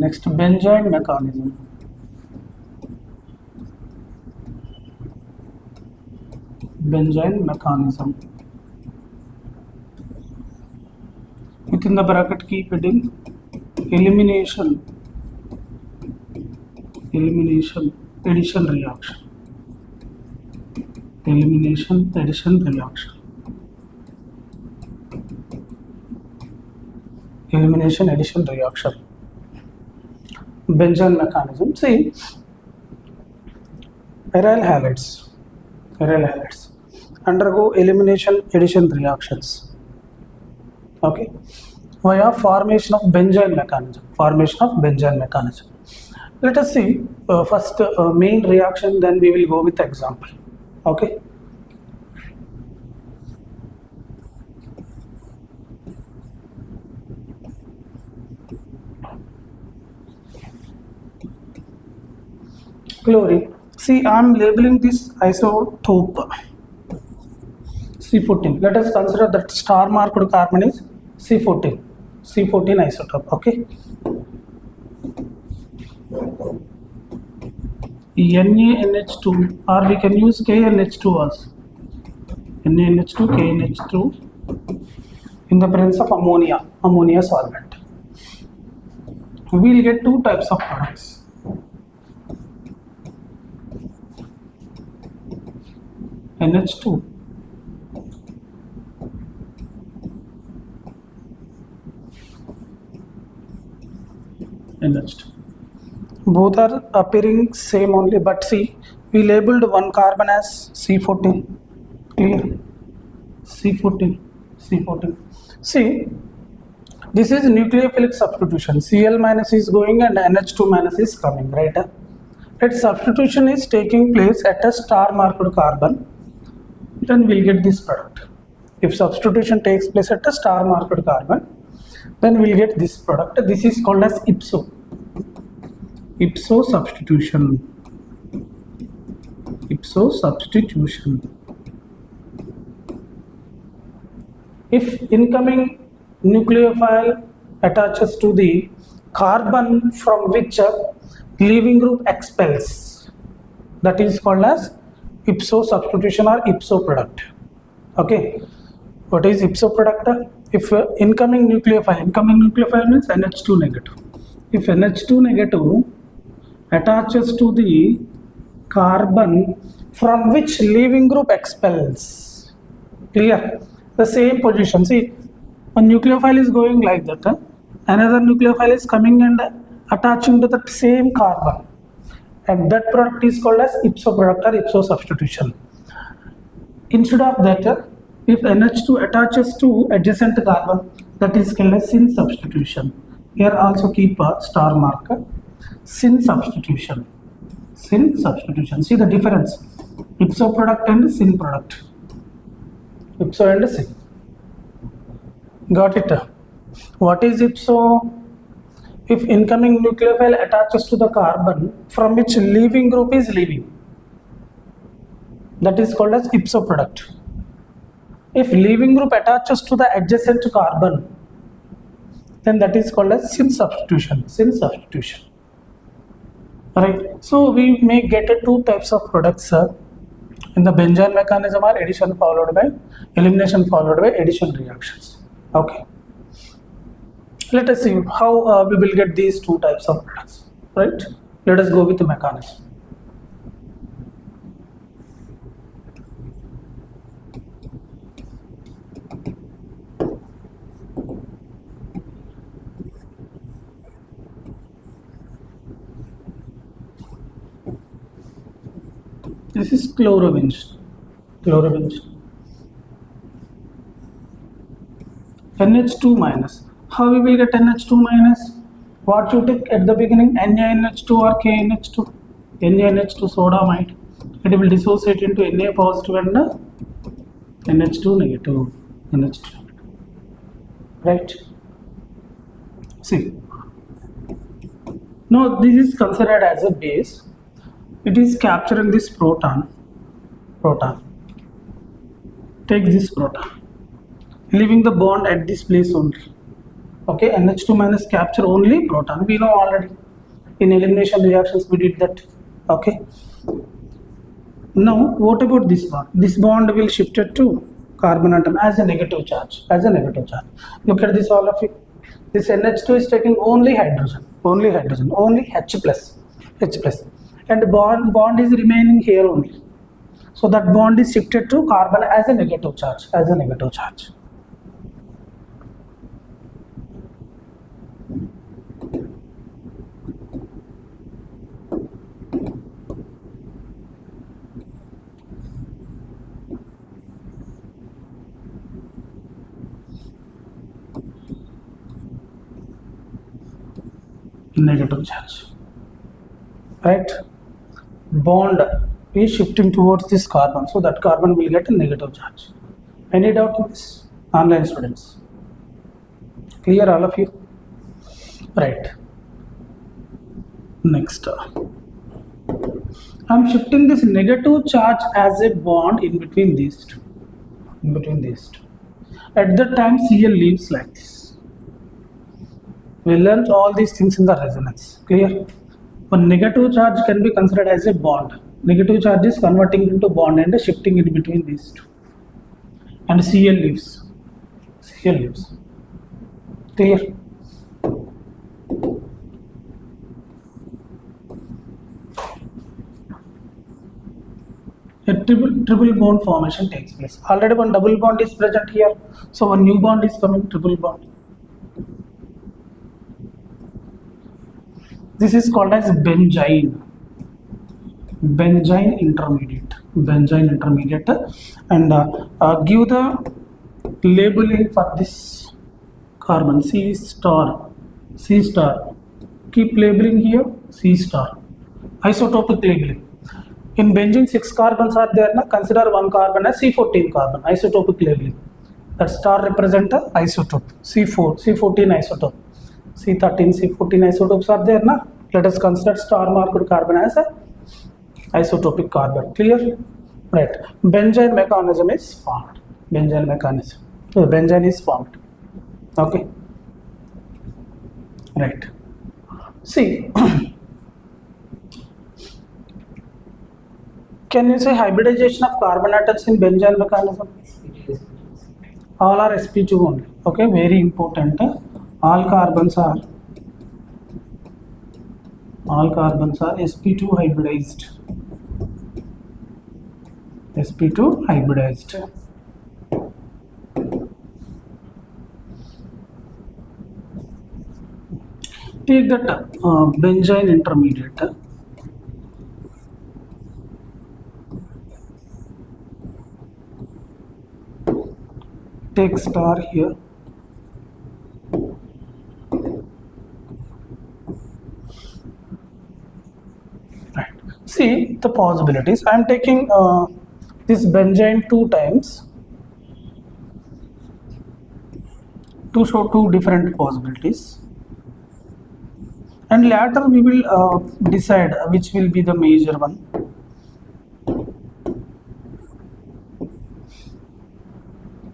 Next, Benzyne mechanism. Benzyne mechanism. Within the bracket, keep heading elimination, addition reaction. Elimination, addition reaction. Elimination, addition reaction. Benzyne mechanism. See, aryl halides undergo elimination, addition reactions. Okay, via formation of benzyne mechanism. Let us see first main reaction, then we will go with example. Okay. Chlorine. See, I am labeling this isotope C14. Let us consider that star marked carbon is C14 isotope. Okay. NaNH2, or we can use KNH2 also. NaNH2, KNH2 in the presence of ammonia solvent. We will get two types of products. NH2 both are appearing same only, but see, we labeled one carbon as C14. Clear? C14. See, this is nucleophilic substitution. Cl minus is going and NH2 minus is coming, right? That substitution is taking place at a star marked carbon, then we'll get this product. If substitution takes place at a star marked carbon, then we'll get this product. This is called as ipso substitution. If incoming nucleophile attaches to the carbon from which leaving group expels, that is called as ipso substitution or ipso product. Okay, what is ipso product? If incoming nucleophile means NH2 negative. If NH2 negative attaches to the carbon from which leaving group expels, clear? The same position. See, one nucleophile is going like that, another nucleophile is coming and attaching to the same carbon, and that product is called as ipso product or ipso substitution. Instead of that, if NH2 attaches to adjacent carbon, that is called as syn substitution. Here also keep a star marker. Syn substitution. See the difference. Ipso product and syn product. Ipso and syn. Got it? What is ipso? If incoming nucleophile attaches to the carbon from which leaving group is leaving, that is called as ipso product. If leaving group attaches to the adjacent carbon, then that is called as syn substitution. Right. So we may get two types of products in the Benzyne mechanism, are addition followed by elimination followed by addition reactions. Okay. Let us see how we will get these two types of products. Right. Let us go with the mechanism. This is chlorovins. NH2 minus. How we will get NH2 minus? What you take at the beginning, NaNH2 or KNH2? NaNH2 sodamide. It will dissociate into Na positive and NH2 negative. Right? See. Now this is considered as a base. It is capturing this proton. Take this proton, leaving the bond at this place only. Okay, NH2 minus capture only proton. We know already. In elimination reactions, we did that. Okay. Now, what about this bond? This bond will shift it to carbon atom as a negative charge. As a negative charge. Look at this, all of you. This NH2 is taking only hydrogen, only H plus, and bond is remaining here only. So that bond is shifted to carbon as a negative charge, right? Bond is shifting towards this carbon, so that carbon will get a negative charge. Any doubt in this? Online students, clear all of you? Right. Next, I'm shifting this negative charge as a bond in between these two. At that time, Cl leaves like this. We learned all these things in the resonance. Clear? One negative charge can be considered as a bond. Negative charge is converting into bond and shifting in between these two. And Cl leaves. Clear? A triple bond formation takes place. Already one double bond is present here. So one new bond is coming, triple bond. This is called as benzyne intermediate, and give the labeling for this carbon, C star. Keep labeling here, C star. Isotopic labeling. In benzene 6 carbons are there, na? Consider one carbon as C14 carbon, isotopic labeling. That star represent a isotope, C14 isotope. C13, C14 isotopes are there, na? Let us consider star marked carbon as a isotopic carbon. Clear? Right. Benzyne mechanism is formed. So benzene is formed. Okay. Right. See, can you say hybridization of carbon atoms in benzyne mechanism? All are sp2 only. Okay, very important. All carbons are sp2 hybridized. Take that benzyne intermediate. Take star here. Right. See the possibilities. I am taking this benzyne 2 times to show 2 different possibilities, and later we will decide which will be the major one.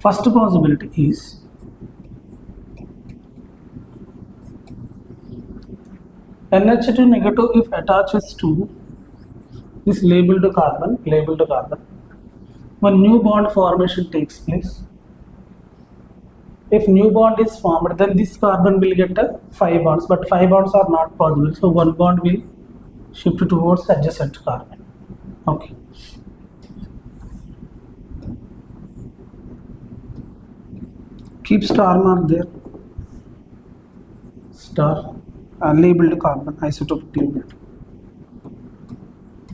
First possibility is NH2 negative if attaches to this labeled carbon, one new bond formation takes place. If new bond is formed, then this carbon will get 5 bonds, but 5 bonds are not possible, so one bond will shift towards adjacent carbon. Okay. Keep star mark there. Star labeled carbon, isotopic labeled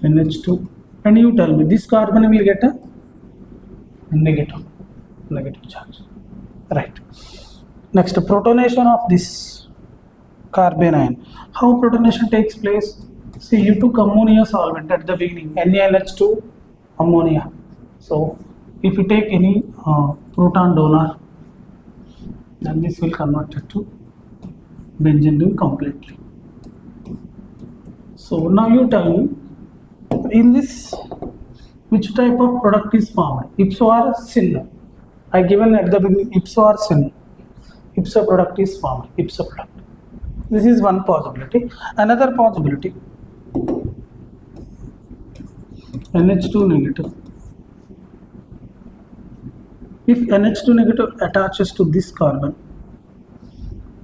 NH2, and you tell me this carbon will get a negative charge. Right. Next, protonation of this carbon ion. How protonation takes place? See, you took ammonia solvent at the beginning, NaNH2 ammonia. So if you take any proton donor, then this will convert it to benzene ring completely. So now you tell me, in this which type of product is formed? Ipso or syn? I given at the beginning ipso or syn. ipso product is formed, ipso product. This is one possibility. Another possibility, NH2 negative. If NH2 negative attaches to this carbon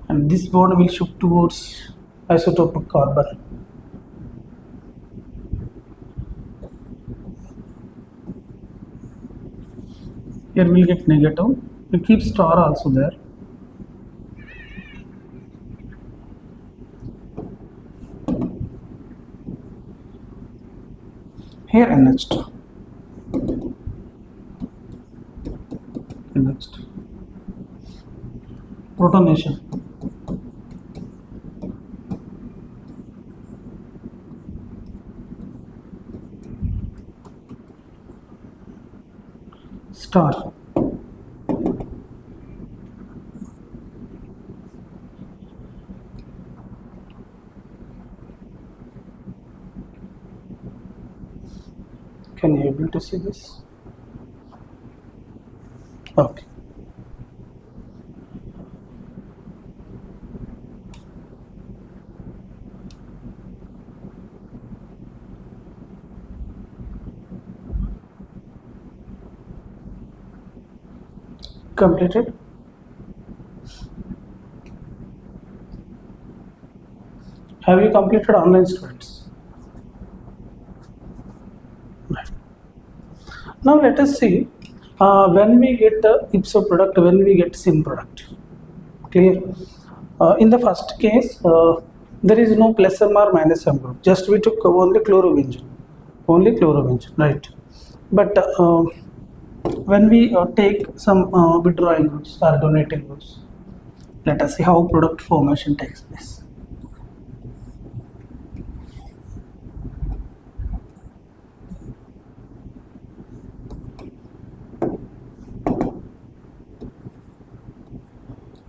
and this bond will shift towards isotopic carbon, here we will get negative. We keep star also there. Here NH2. Next, protonation. Star. Can you able to see this? Okay. Completed. Have you completed online, students? Right. Now let us see when we get the ipso product, when we get syn product. Clear? In the first case, there is no plus M or minus M group. Just we took only chlorobenzene, right? But when we take some withdrawing groups or donating groups, let us see how product formation takes place.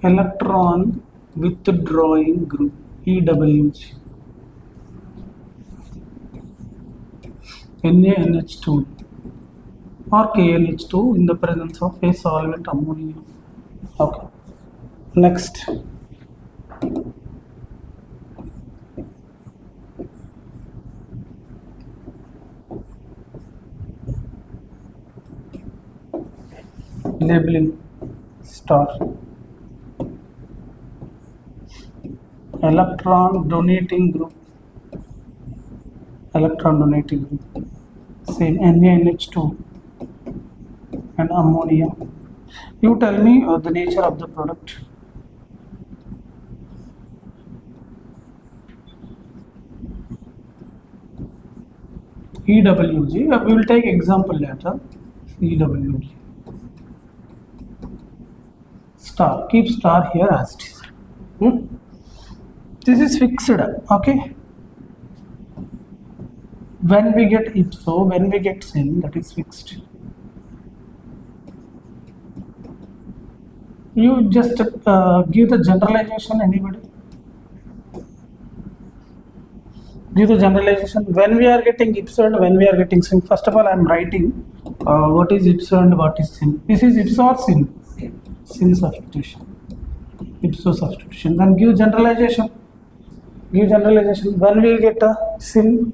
Electron withdrawing group, EWG, NaNH2 or KNH2 in the presence of a solvent ammonia. Okay. Next. Labeling star. Electron donating group, same NaNH2 and ammonia. You tell me the nature of the product. EWG, we will take example later. EWG. Star, keep star here as it is. This is fixed, okay? When we get ipso, when we get syn, that is fixed. You just give the generalization, anybody? Give the generalization. When we are getting ipso and when we are getting syn, first of all I am writing what is ipso and what is syn. This is ipso or syn? Syn substitution. Ipso substitution. Then give generalization. When we get a syn,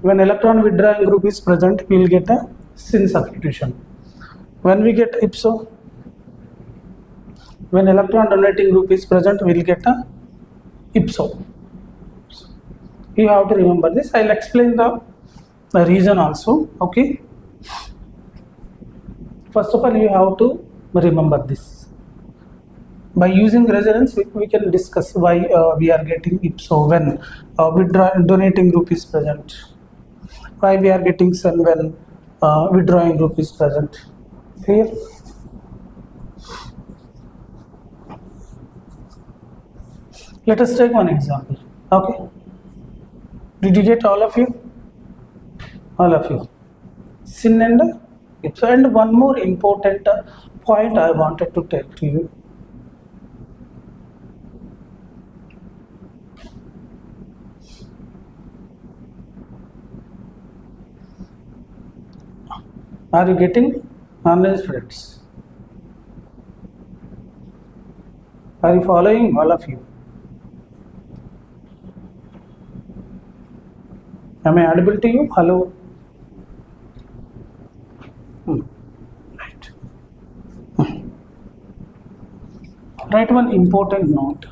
when electron withdrawing group is present, we will get a syn substitution. When we get ipso, when electron donating group is present, we will get a ipso. You have to remember this. I will explain the reason also. Okay. First of all, you have to remember this. By using resonance, we can discuss why we are getting ipso when donating group is present. Why we are getting syn when withdrawing group is present. Clear? Let us take one example. Okay. Did you get all of you? All of you. Syn and ipso. And one more important point I wanted to tell to you. Are you getting online, students? Are you following, all of you? Am I audible to you? Hello? Right. Write one important note.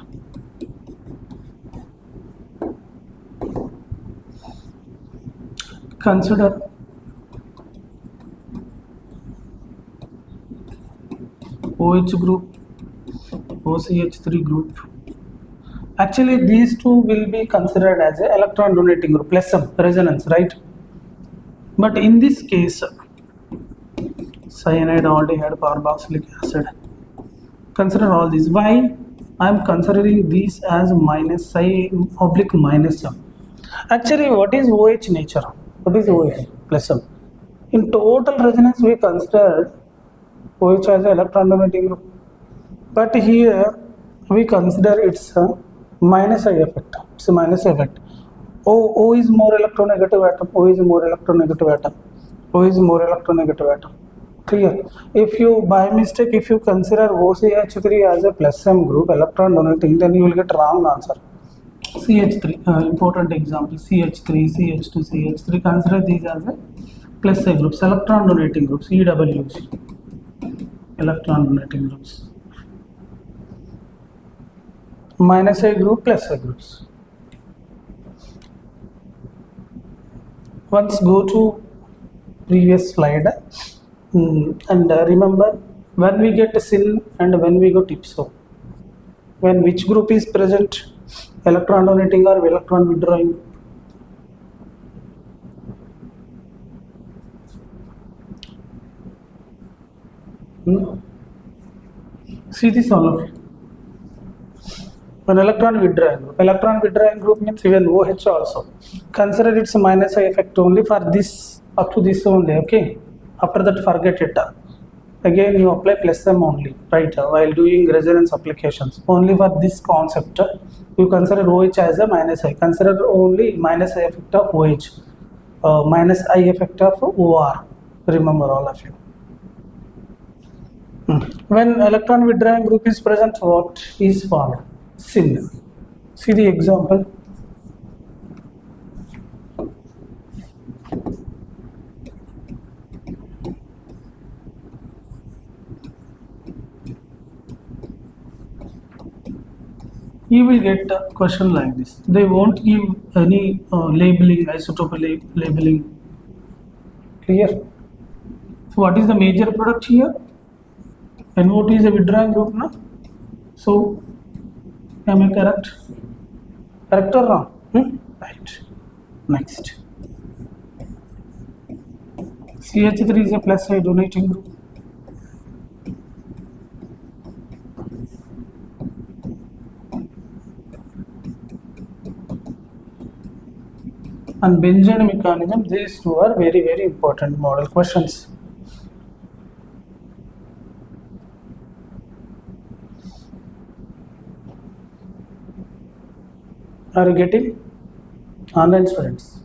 Consider OH group, OCH3 group. Actually, these two will be considered as an electron donating group, plus some resonance, right? But in this case, cyanide, aldehyde, carboxylic acid. Consider all these. Why I am considering these as minus psi oblique minus m? Actually, what is OH nature? What is OH plus m? In total resonance, we considered OH as an electron donating group, but here we consider it's a minus I effect. It's a minus effect. O is more electronegative atom. O is more electronegative atom. O is more electronegative atom. Clear? If you by mistake, if you consider OCH3 as a plus M group, electron donating, then you will get wrong answer. CH3, important example, CH3, CH2, CH3, consider these as a plus A groups, electron donating groups, EWG, electron donating groups. Minus A group, plus A groups. Once go to previous slide and remember when we get syn and when we got ipso. When which group is present, electron donating or electron withdrawing? See this all of you. When electron withdrawing group means even OH also. Consider its minus I effect only for this, up to this only, okay? After that forget it. Again you apply plus M only, right? While doing resonance applications. Only for this concept, you consider OH as a minus I. Consider only minus I effect of OH, minus I effect of OR. Remember all of you. When electron withdrawing group is present, what is formed? Syn. See the example. You will get a question like this. They won't give any labeling, isotope labeling. Clear? So what is the major product here? NO2 is a withdrawing group, no? So am I correct? Correct or wrong? Right. Next. CH3 is a plus I donating group. And Benzyne mechanism, these two are very, very important model questions. Are you getting? Online students.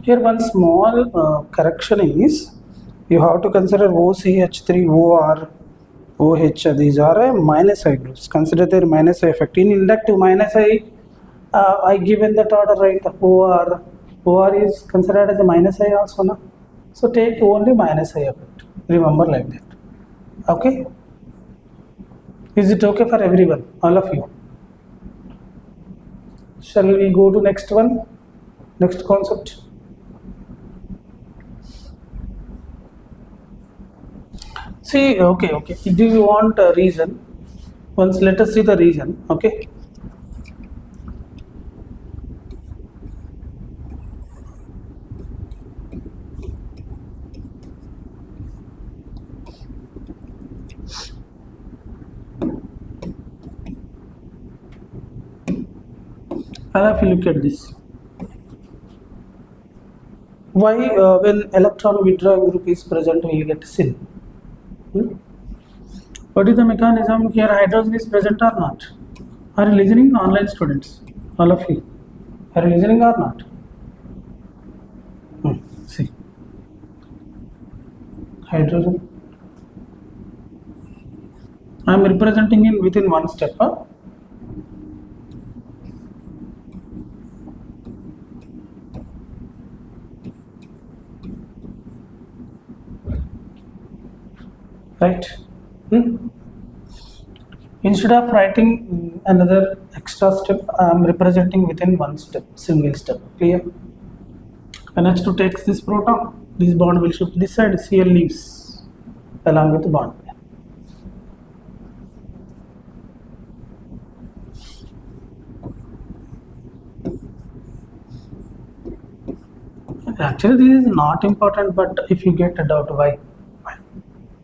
Here one small correction is, you have to consider OCH3, OR, OH, these are a minus I groups. Consider their minus I effect. In inductive minus I given that order, right? OR is considered as a minus I also, no? So take only minus I effect. Remember like that. Okay? Is it okay for everyone? All of you? Shall we go to next one? Next concept. See, okay. Do you want a reason? Once let us see the reason, okay? I'll have you look at this. Why when electron withdrawing group is present, we get syn? What is the mechanism here? Hydrogen is present or not? Are you listening, online students? All of you. Are you listening or not? See. Hydrogen. I am representing in within one step. Right? Instead of writing another extra step, I am representing within one step, single step. Clear? NH2 takes this proton, this bond will shift this side, Cl leaves along with the bond. Actually, this is not important, but if you get a doubt, why?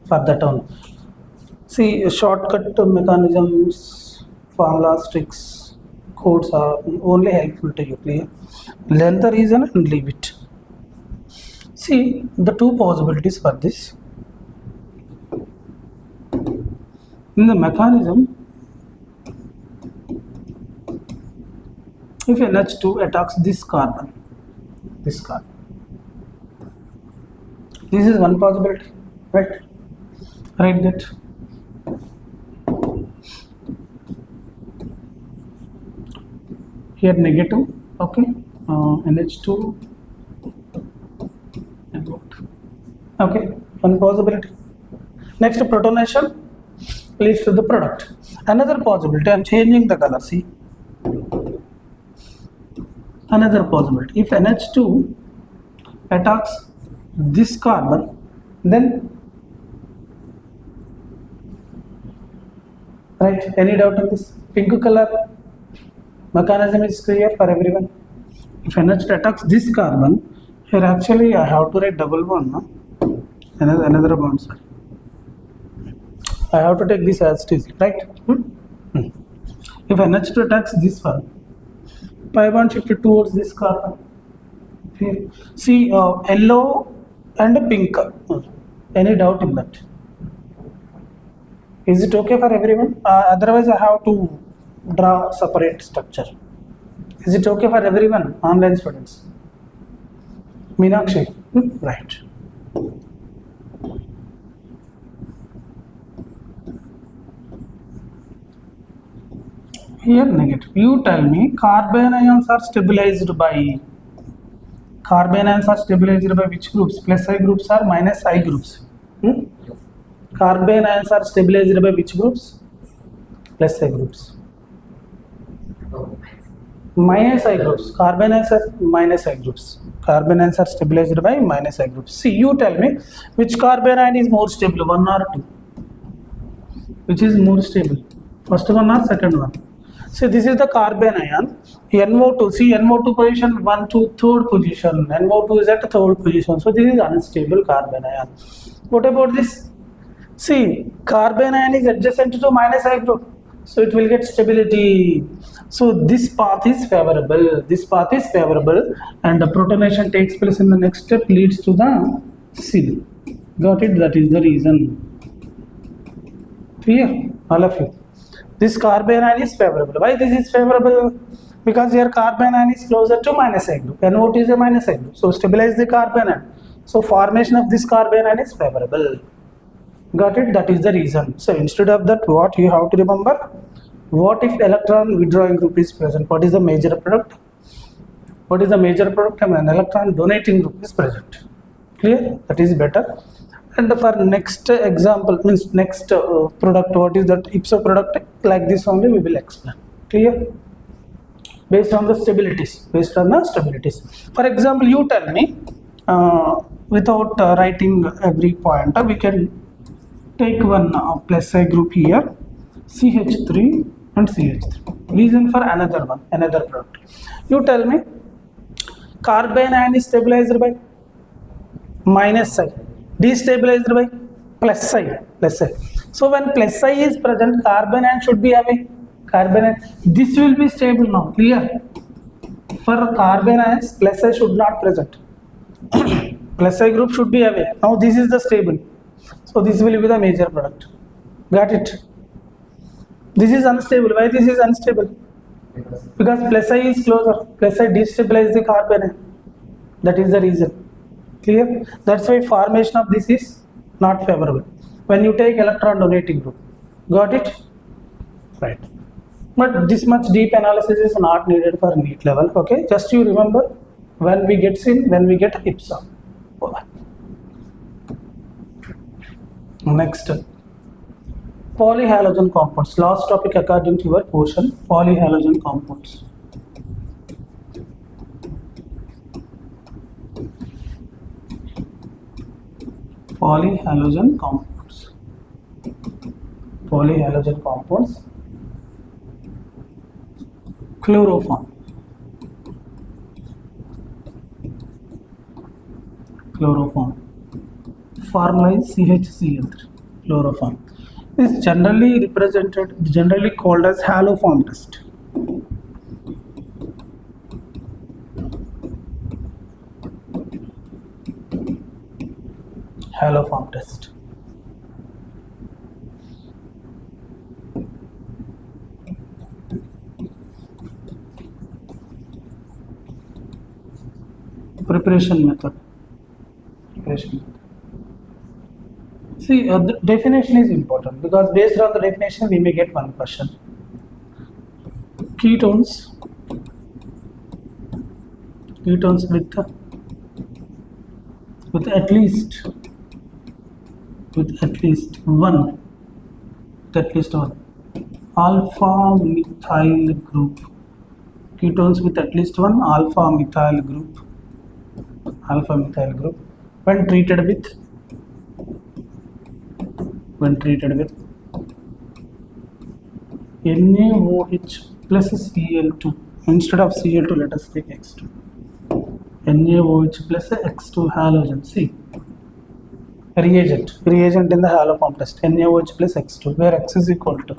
For that only. See, shortcut mechanisms, formulas, tricks, codes are only helpful to you. Clear? Learn the reason and leave it. See, the two possibilities for this. In the mechanism, if NH2 attacks this carbon, this is one possibility, right? Write that. Here negative, okay, NH2, okay, one possibility. Next, protonation leads to the product. Another possibility, I am changing the color, see. Another possibility, if NH2 attacks this carbon, then, right, any doubt in this? Pink color mechanism is clear for everyone. If NH2 attacks this carbon, here actually I have to write double bond, no? Another bond, sorry. I have to take this as it is, right? If NH2 attacks this one, pi bond shifted towards this carbon. Here. See, yellow and pink. Any doubt in that? Is it okay for everyone? Otherwise, I have to draw separate structure. Is it okay for everyone, online students? Meenakshi, right. Here negative. You tell me carbon ions are stabilized by which groups? Plus I groups or minus I groups? Carbon ions are stabilized by which groups? Plus I groups. Minus I groups. Carbon ions are minus I groups. Carbon ions are stabilized by minus I groups. See, you tell me which carbon ion is more stable, 1 or 2? Which is more stable? First one or second one? See, this is the carbon ion. NO2. See, NO2 position 1 to 3rd position. NO2 is at 3rd position. So this is unstable carbon ion. What about this? See, carbon ion is adjacent to minus I group. So it will get stability. So this path is favorable. This path is favorable, and the protonation takes place in the next step, leads to the seal. Got it? That is the reason. Clear? All of you. This carbon ion is favorable. Why this is favorable? Because here carbon ion is closer to minus I group. NO2 is a minus I group. So stabilize the carbon ion. So formation of this carbon ion is favorable. Got it? That is the reason. So instead of that, what you have to remember? What if electron withdrawing group is present? What is the major product? What is the major product? I mean, an electron donating group is present. Clear? That is better. And for next example, means next product, what is that ipso product? Like this only we will explain. Clear? Based on the stabilities. Based on the stabilities. For example, you tell me without writing every point, we can take one plus I group here, CH3 and CH3. Reason for another one, another product. You tell me carbon ion is stabilized by minus I, destabilized by plus I. So when plus I is present, carbon ion should be away. Carbon ion, this will be stable now. Clear? For carbon ions, plus I should not present. Plus I group should be away. Now this is the stable. So this will be the major product. Got it? This is unstable. Why this is unstable? Because plus I is closer. Plus I destabilize the carbon ion. That is the reason. Clear? That's why formation of this is not favorable. When you take electron donating group. Got it? Right. But this much deep analysis is not needed for NEET level. Okay, just you remember when we get SIN, when we get IPSA. Next, polyhalogen compounds. Last topic according to your portion, polyhalogen compounds. Polyhalogen compounds. Polyhalogen compounds. Chloroform. Chloroform. Formula is CHCl3. Chloroform. Is generally represented, generally called as haloform test. Haloform test. Preparation method. See, the definition is important because based on the definition we may get one question. Ketones with at least one alpha methyl group. Ketones with at least one alpha methyl group when treated with NaOH plus Cl2. Instead of Cl2, let us take X2. NaOH plus X2 halogen. See, reagent in the haloform test, NaOH plus X2, where X is equal to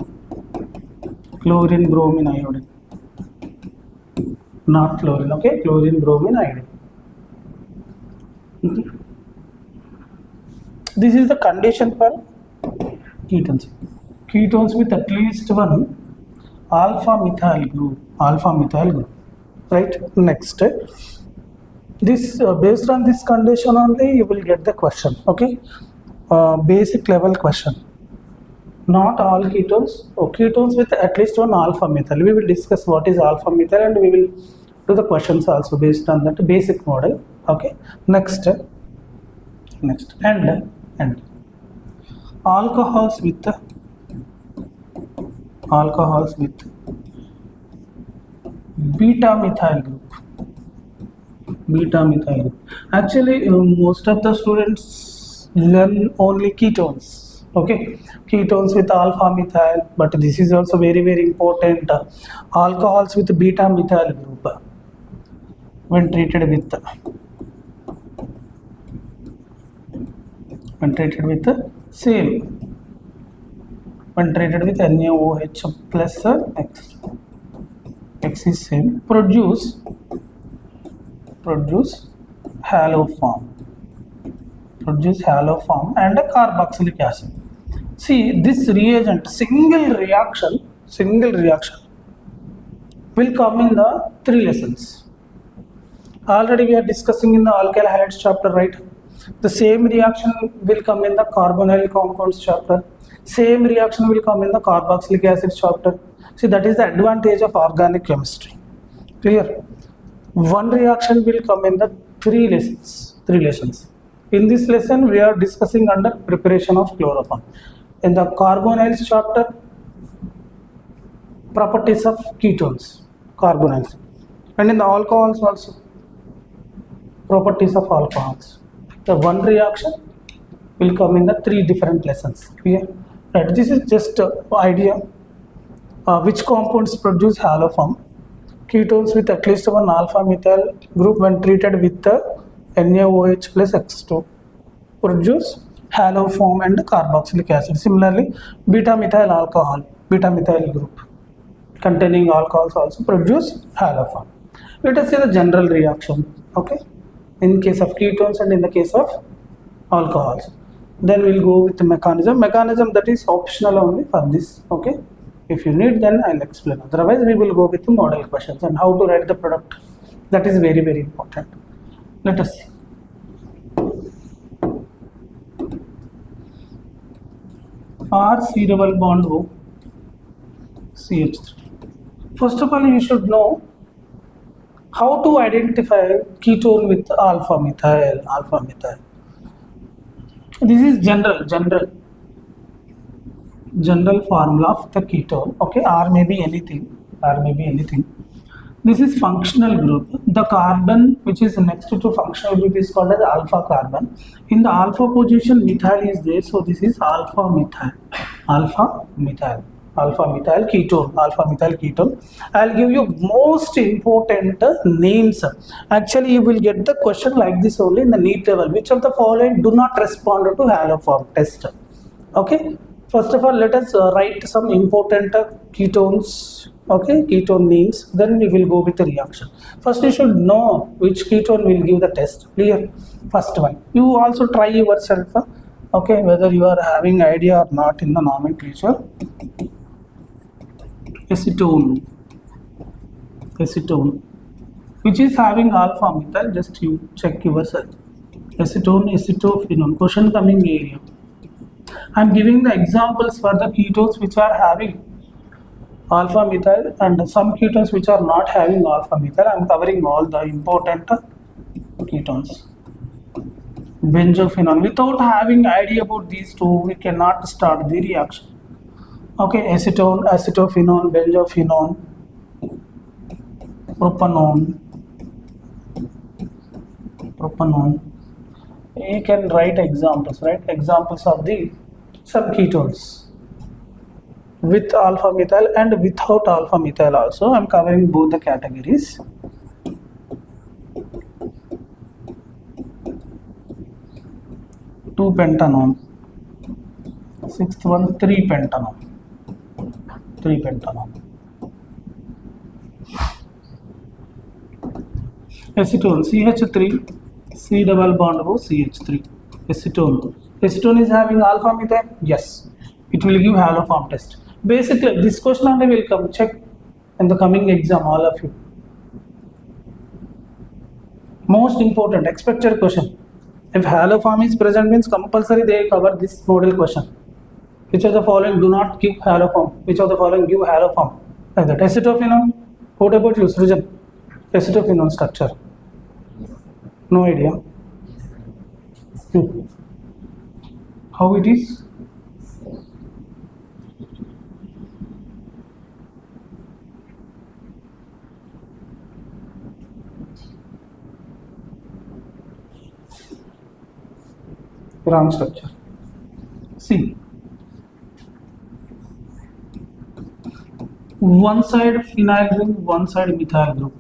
chlorine, bromine, iodine. Not chlorine, okay? Chlorine, bromine, iodine. This is the condition for ketones. Ketones with at least one alpha methyl group. Right? Next, this based on this condition only you will get the question. Okay, basic level question. Not all ketones. Ketones with at least one alpha methyl. We will discuss what is alpha methyl and we will do the questions also based on that basic model. Okay. Next, and alcohols with beta methyl group. Actually, most of the students learn only ketones. Okay, ketones with alpha methyl, but this is also very, very important. Alcohols with beta methyl group when treated with same, when treated with NaOH plus X is same, produce haloform and a carboxylic acid. See, this reagent, single reaction will come in the 3 lessons. Already we are discussing in the alkyl halides chapter, right? The same reaction will come in the carbonyl compounds chapter. Same reaction will come in the carboxylic acid chapter. See, that is the advantage of organic chemistry. Clear? One reaction will come in the 3 lessons. In this lesson, we are discussing under preparation of chloroform. In the carbonyls chapter, properties of ketones, carbonyls, and in the alcohols also, properties of alcohols. The one reaction will come in the 3 different lessons. Clear? Right. This is just idea. Which compounds produce haloform? Ketones with at least one alpha methyl group when treated with the NaOH plus X2 produce haloform and carboxylic acid. Similarly, beta methyl group containing alcohols also produce haloform. Let us see the general reaction. Okay, in case of ketones and in the case of alcohols. Then we'll go with the mechanism that is optional only for this. Okay, if you need, then I'll explain. Otherwise, we will go with the model questions and how to write the product. That is very, very important. Let us see. or C double bond O CH3. First of all, you should know how to identify ketone with alpha methyl, alpha methyl. This is general formula of the ketone, okay, or maybe anything. This is functional group. The carbon which is next to functional group is called as alpha carbon. In the alpha position, methyl is there, so this is alpha methyl ketone. I'll give you most important names. Actually, you will get the question like this only in the NEET level. Which of the following do not respond to haloform test? Okay. First of all, let us write some important ketones, okay, ketone names, then we will go with the reaction. First, you should know which ketone will give the test, clear? First one. You also try yourself, okay, whether you are having idea or not in the nomenclature. Acetone, which is having alpha methyl, just you check yourself. Acetone, acetophenone, question coming area. I am giving the examples for the ketones which are having alpha methyl and some ketones which are not having alpha methyl. I am covering all the important ketones. Benzophenone. Without having idea about these two, we cannot start the reaction. Okay, acetone, acetophenone, benzophenone, propanone. You can write examples, right? Examples of the some ketones with alpha methyl and without alpha methyl also. I am covering both the categories. Two pentanone. Sixth one, 3-pentanone. Acetone, CH3, C double bond O CH3. Acetone. Acetone is having alpha methyl? Yes. It will give haloform test. Basically, this question only will come. Check in the coming exam, all of you. Most important, expected question. If haloform is present, means compulsory they cover this model question. Which of the following do not give haloform? Which of the following give haloform? Like that. Acetophenone. What about you, Srujan? Acetophenone structure. No idea. How it is? Wrong structure. See. One side phenyl group, one side methyl group.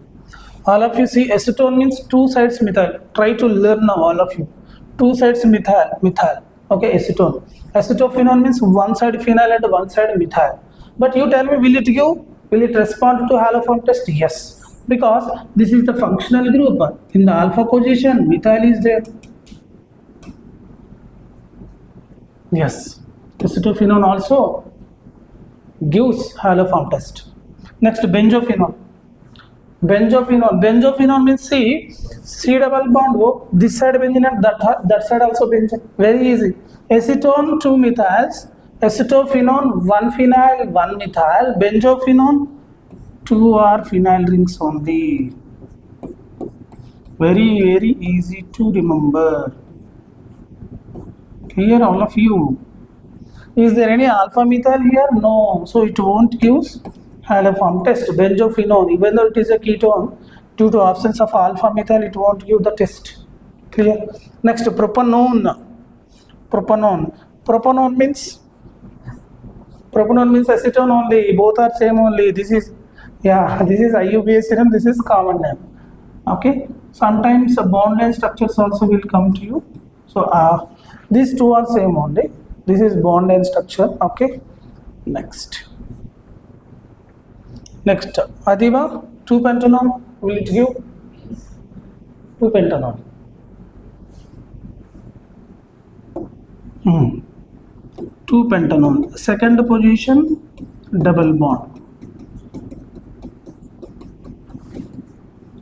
All of you see acetone means two sides methyl. Try to learn now, all of you. Two sides methyl. Okay, acetone. Acetophenone means one side phenyl and one side methyl. But you tell me, will it respond to haloform test? Yes. Because this is the functional group. In the alpha position, methyl is there. Yes. Acetophenone also gives haloform test. Next, benzophenone. Benzophenone means C double bond O, this side benzene and that side also benzene. Very easy. Acetone, 2 methyls. Acetophenone, 1 phenyl, 1 methyl. Benzophenone, 2 are phenyl rings only. Very, very easy to remember. Clear, all of you? Is there any alpha methyl here? No. So it won't give haloform test. Benzophenone, even though it is a ketone, due to absence of alpha methyl, it won't give the test. Clear? Next, propanone. Propanone means acetone only. Both are same only. This is IUPAC serum. This is common name. Okay. Sometimes bond line structures also will come to you. So these two are same only. This is bond line structure. Okay. Next, Adiva, 2-pentanone. Will it give 2-pentanone? 2-pentanone. Second position, double bond.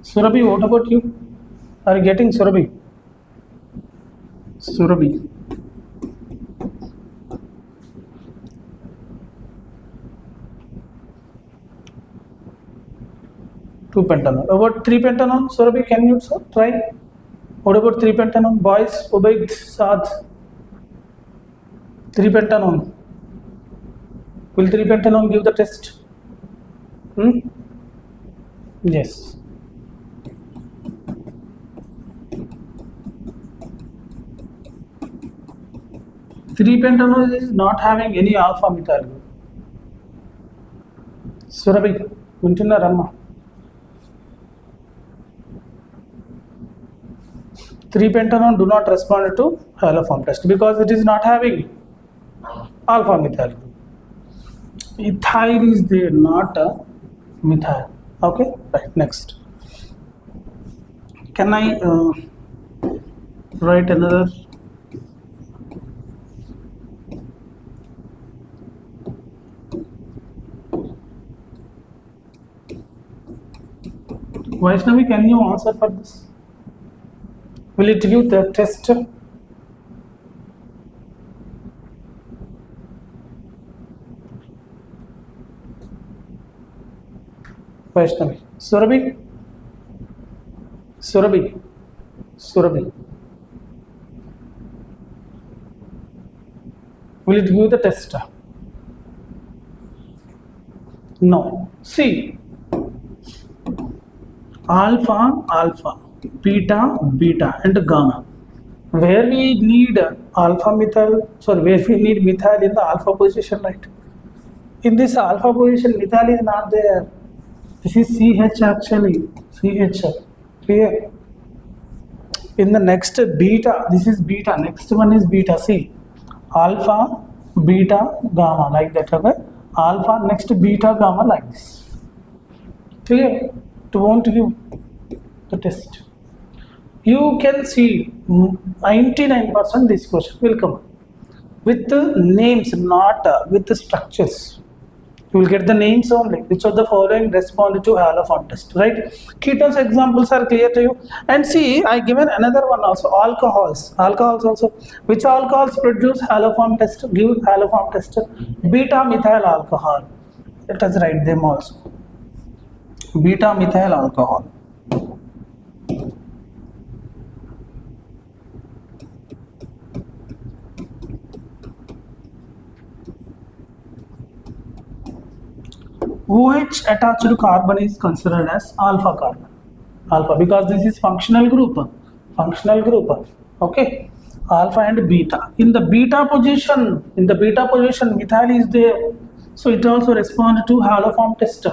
Surabhi, what about you? Are you getting Surabhi? 2-pentanone. About 3-pentanone, Surabhi, can you try? What about 3-pentanone? Boys, Ubaid, Saad. 3-pentanone. Will 3-pentanone give the test? Yes. 3-pentanone is not having any alpha methyl group. Surabhi, Ramma. 3-pentanone do not respond to haloform test because it is not having alpha methyl group. Ethyl is there, not a methyl. Okay, right. Next, can I write another? Vaishnavi, can you answer for this? Will it give the test? Vaishnavi. Surabhi. Will it give the test? No. See, alpha, beta, and gamma. Where we need alpha methyl, where we need methyl in the alpha position, right? In this alpha position, methyl is not there. This is CH actually, CH. Clear? In the next beta, this is beta. Next one is beta. See, alpha, beta, gamma, like that. Okay? Alpha, next beta, gamma, like this. Clear? To want to give the test. You can see 99% this question will come with the names, not with the structures. You will get the names only. Which of the following respond to haloform test, right? Ketones examples are clear to you. And see, I given another one also, alcohols also. Which alcohols produce haloform test, give haloform test? Beta methyl alcohol. Let us write them also. Beta methyl alcohol. OH attached to carbon is considered as alpha carbon. Alpha, because this is functional group. Okay, alpha and beta. In the beta position, methyl is there, so it also responds to haloform test.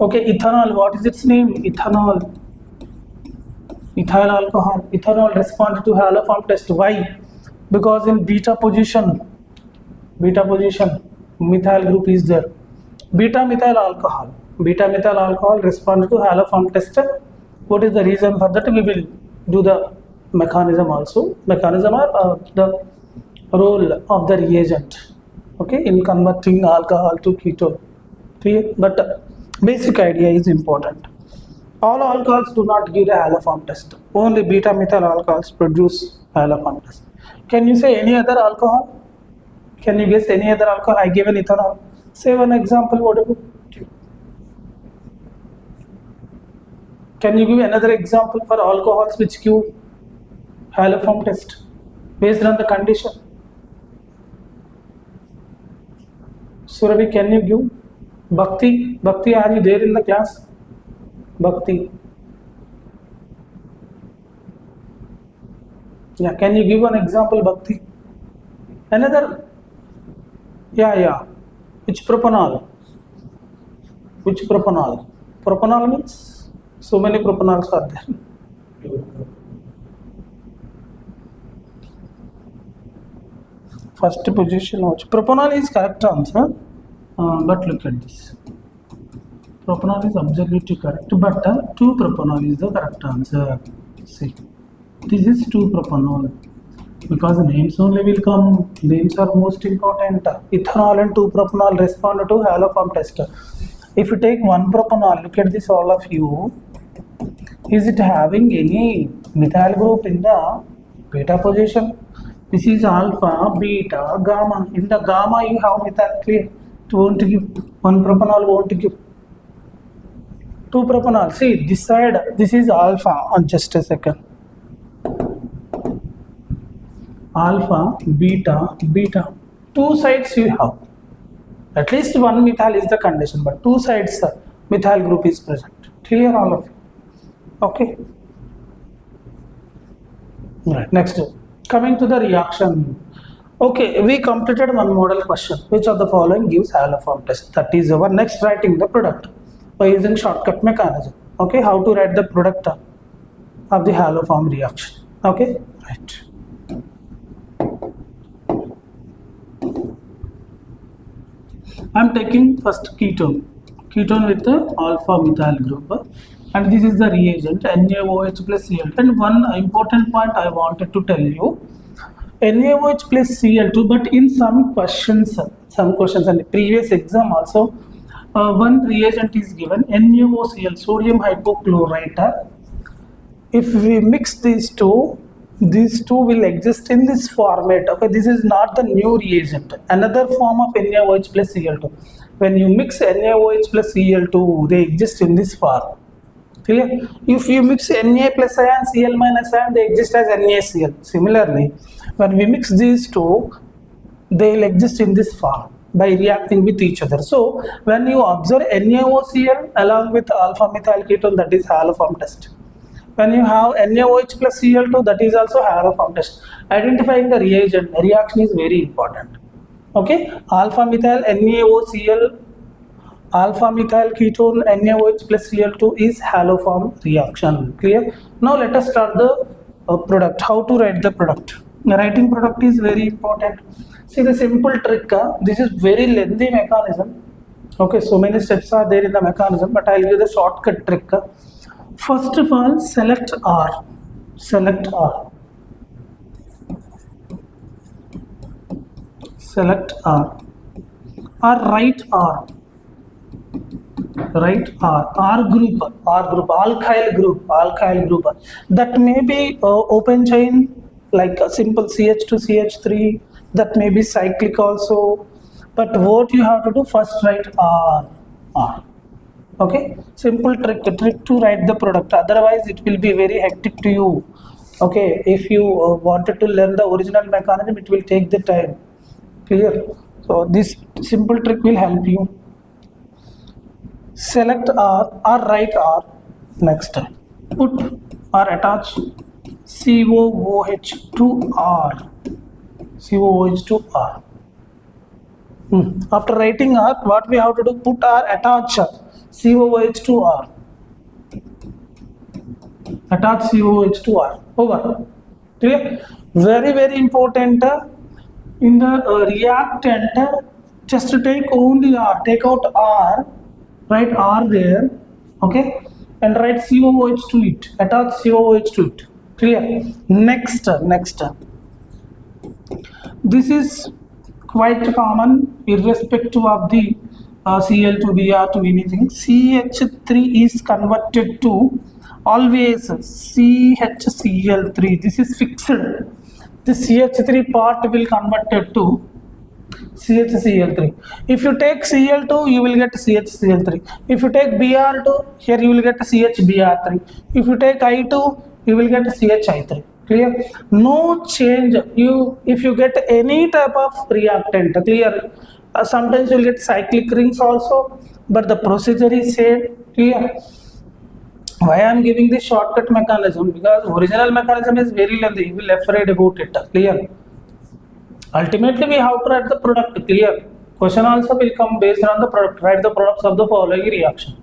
Okay, ethanol, what is its name? Ethanol. Ethyl alcohol. Ethanol responds to haloform test. Why? Because in beta position, methyl group is there. Beta methyl alcohol responds to haloform test. What is the reason for that? We will do the mechanism also. Mechanism or the role of the reagent. Okay, in converting alcohol to ketone. Clear? But basic idea is important. All alcohols do not give the haloform test. Only beta methyl alcohols produce haloform test. Can you say any other alcohol? Can you guess any other alcohol? I given ethanol. Say one example. What about you? Can you give another example for alcohols which give haloform test based on the condition? Surabhi, can you give? Bhakti, are you there in the class? Bhakti. Yeah, can you give an example, Bhakti? Another? Yeah. Which propanol? Propanol means so many propanols are there. First position. Propanol is correct answer, but look at this. Propanol is absolutely correct, but 2-propanol is the correct answer. See, this is 2-propanol. Because names only will come. Names are most important. Ethanol and 2-propanol respond to haloform test. If you take 1-propanol, look at this, all of you. Is it having any methyl group in the beta position? This is alpha, beta, gamma. In the gamma, you have methyl. Clear? It won't give. 1-propanol won't give. 2-propanol. See this side, this is alpha. On just a second. Alpha, beta, beta. Two sides you have. At least one methyl is the condition, but two sides methyl group is present. Clear all of you? Okay. Right. Next, coming to the reaction. Okay, we completed one model question. Which of the following gives haloform test? That is our next writing the product by using shortcut mechanism. Okay, how to write the product of the haloform reaction. Okay, right. I am taking first ketone with the alpha methyl group, and this is the reagent NaOH plus Cl2. And one important point I wanted to tell you, NaOH plus Cl2, but in some questions and the previous exam also, one reagent is given NaOCl, sodium hypochlorite. If we mix these two will exist in this format. Okay, this is not the new reagent, another form of NaOH plus Cl2. When you mix NaOH plus Cl2, they exist in this form. Clear? If you mix Na plus ion, Cl minus ion, they exist as NaCl. Similarly, when we mix these two, they will exist in this form by reacting with each other. So when you observe NaOCl along with alpha methyl ketone, that is haloform test. When you have NaOH plus Cl2, that is also haloform test. Identifying the reagent, reaction is very important. Okay, alpha methyl NaOCl, alpha methyl ketone NaOH plus Cl2 is haloform reaction. Clear? Now let us start the product. How to write the product? Writing product is very important. See the simple trick. This is very lengthy mechanism. Okay, so many steps are there in the mechanism, but I will give the shortcut trick. First of all, select R. Select R. Select R. Or write R. Write R. R group. Alkyl group. That may be open chain, like a simple CH2 CH3. That may be cyclic also. But what you have to do, first write R. Okay, simple trick to write the product, otherwise it will be very hectic to you. Okay, if you wanted to learn the original mechanism, it will take the time. Clear? So this simple trick will help you. Select R or write R. Next, put or attach COOH to R. COOH to R. After writing R, what we have to do? Put or attach COOH to R. Attach COOH to R. Over. Clear? Very, very important. In the reactant, just to take only R. Take out R. Write R there. Okay. And write COOH to it. Attach COOH to it. Clear? Next. This is quite common irrespective of the Cl2, Br to anything. CH3 is converted to always CHCl3. This is fixed. The CH3 part will convert to CHCl3. If you take Cl2, you will get CHCl3. If you take Br2, here you will get CHBr3. If you take I2, you will get CHI3. Clear? No change. If you get any type of reactant, clear? Sometimes you will get cyclic rings also, but the procedure is same. Clear? Why I am giving this shortcut mechanism? Because original mechanism is very lengthy. You will afraid about it. Clear? Ultimately, we have to write the product. Clear? Question also will come based on the product. Write the products of the following reaction.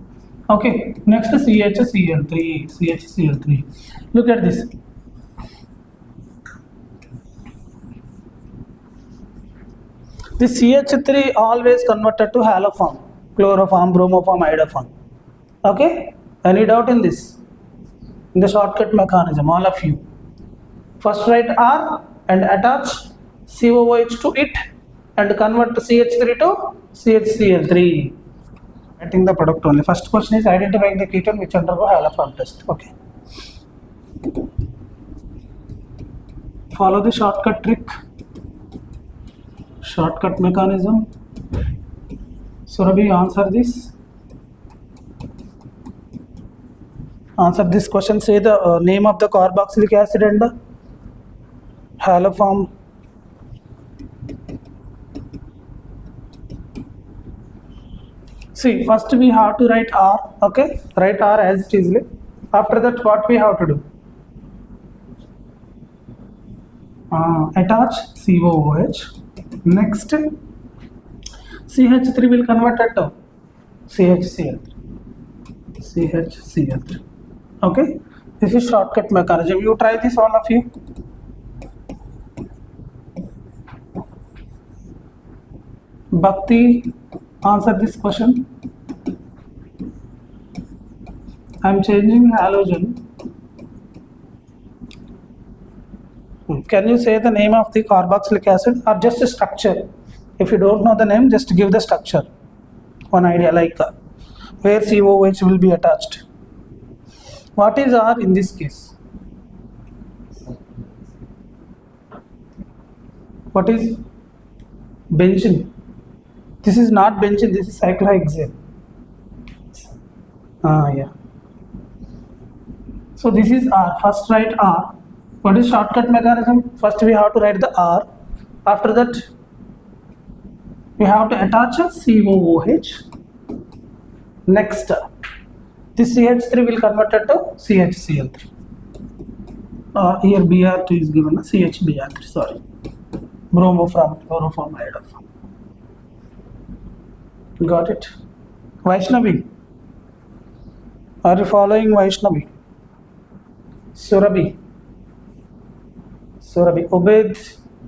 Okay. Next, CHCl3. CHCl3. Look at this. The CH3 always converted to haloform, chloroform, bromoform, iodoform. Okay? Any doubt in this? In the shortcut mechanism, all of you. First write R and attach COOH to it and convert CH3 to CHCl3. Writing the product only. First question is identifying the ketone which undergo haloform test. Okay. Follow the shortcut trick. Shortcut mechanism. Surabhi, answer this. Answer this question. Say the name of the carboxylic acid and the haloform. See, first we have to write R. Okay, write R as it is. After that, what we have to do? Attach COOH. Next, CH3 will convert it to CHCl3. CHCl3. Okay, this is shortcut mechanism. You try this, all of you. Bhakti, answer this question. I am changing halogen. Can you say the name of the carboxylic acid or just a structure? If you don't know the name, just give the structure. One idea, like where COOH will be attached. What is R in this case? What is benzyne? This is not benzyne, this is cyclohexane. Yeah. So this is R. First write R. What is shortcut mechanism? First we have to write the R. After that we have to attach a COOH. Next, this CH3 will convert it to CHCl3. Here Br2 is given a CHBr3. Sorry, bromoform, chloroform, iodoform. Got it? Vaishnavi, are you following Vaishnavi? Surabhi, Obed,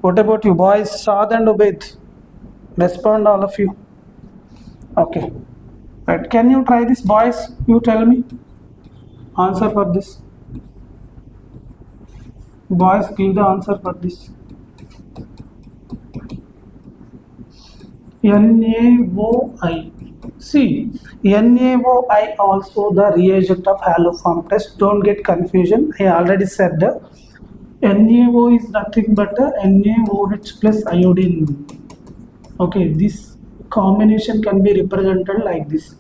what about you boys? Saad and Obed, respond all of you. Okay, right, can you try this, boys? You tell me answer for this. Boys, give the answer for this. NaOI. See, NaOI also the reagent of haloform test. Don't get confusion. I already said that NaO is nothing but a NaOH plus iodine. Okay, this combination can be represented like this.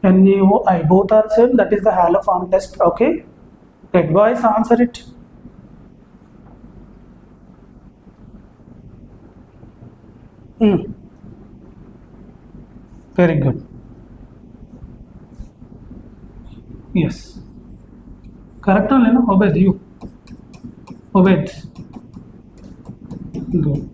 NaOI, both are same. That is the haloform test. Okay, right, boys, answer it. Very good. Yes. Correct or no? Obed, you. Obed. Good.